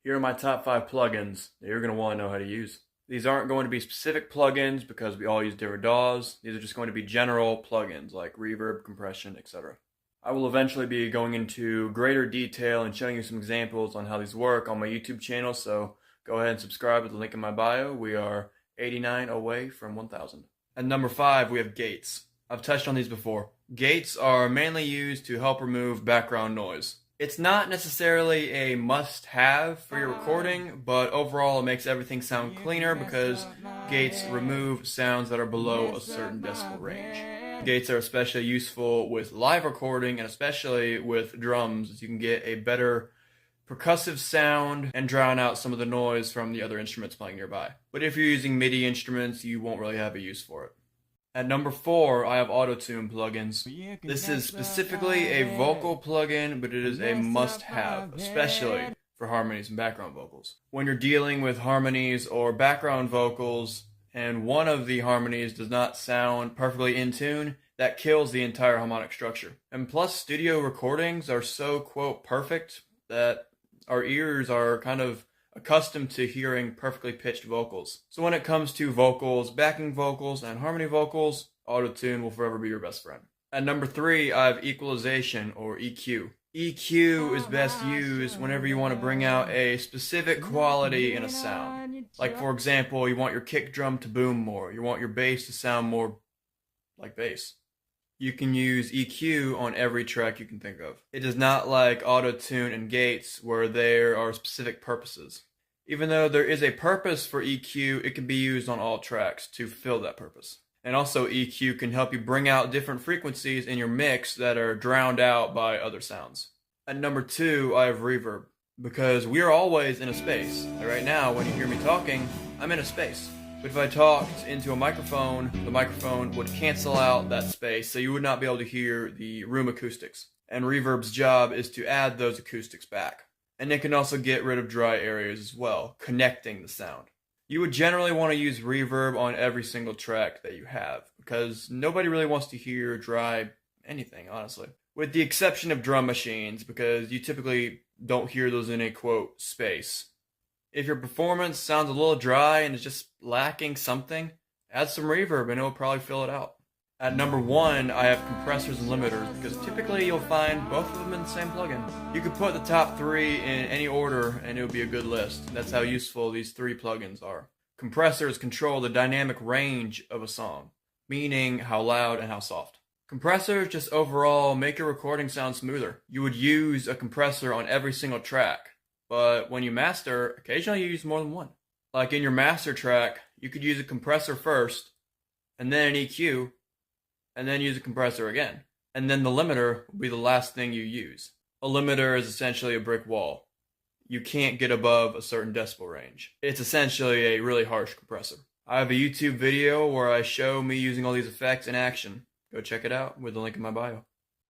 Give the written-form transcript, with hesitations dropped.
Here are my top 5 plugins that you're going to want to know how to use. These aren't going to be specific plugins because we all use different DAWs. These are just going to be general plugins like reverb, compression, etc. I will eventually be going into greater detail and showing you some examples on how these work on my YouTube channel, so go ahead and subscribe with the link in my bio. We are 89 away from 1,000. At number 5, we have gates. I've touched on these before. Gates are mainly used to help remove background noise. It's not necessarily a must-have for your recording, but overall it makes everything sound cleaner because gates remove sounds that are below a certain decibel range. Gates are especially useful with live recording and especially with drums, as you can get a better percussive sound and drown out some of the noise from the other instruments playing nearby. But if you're using MIDI instruments, you won't really have a use for it. At number 4, I have Auto-Tune plugins. This is specifically a vocal plugin, but it is a must-have, especially for harmonies and background vocals. When you're dealing with harmonies or background vocals, and one of the harmonies does not sound perfectly in tune, that kills the entire harmonic structure. And plus, studio recordings are so, quote, perfect that our ears are kind of accustomed to hearing perfectly pitched vocals. So when it comes to vocals, backing vocals, and harmony vocals, Auto-Tune will forever be your best friend. At number 3, I have equalization, or EQ. EQ is best used whenever you want to bring out a specific quality in a sound. Like, for example, you want your kick drum to boom more. You want your bass to sound more like bass. You can use EQ on every track you can think of. It is not like Auto-Tune and gates where there are specific purposes. Even though there is a purpose for EQ, it can be used on all tracks to fulfill that purpose. And also EQ can help you bring out different frequencies in your mix that are drowned out by other sounds. At number 2, I have reverb, because we are always in a space. Like right now, when you hear me talking, I'm in a space. But if I talked into a microphone, the microphone would cancel out that space, so you would not be able to hear the room acoustics. And reverb's job is to add those acoustics back. And it can also get rid of dry areas as well, connecting the sound. You would generally want to use reverb on every single track that you have, because nobody really wants to hear dry anything, honestly. With the exception of drum machines, because you typically don't hear those in a, quote, space. If your performance sounds a little dry and is just lacking something, add some reverb and it'll probably fill it out. At number 1, I have compressors and limiters, because typically you'll find both of them in the same plugin. You could put the top 3 in any order and it would be a good list. That's how useful these 3 plugins are. Compressors control the dynamic range of a song, meaning how loud and how soft. Compressors just overall make your recording sound smoother. You would use a compressor on every single track, but when you master, occasionally you use more than one. Like in your master track, you could use a compressor first, and then an EQ, and then use a compressor again. And then the limiter will be the last thing you use. A limiter is essentially a brick wall. You can't get above a certain decibel range. It's essentially a really harsh compressor. I have a YouTube video where I show me using all these effects in action. Go check it out with the link in my bio.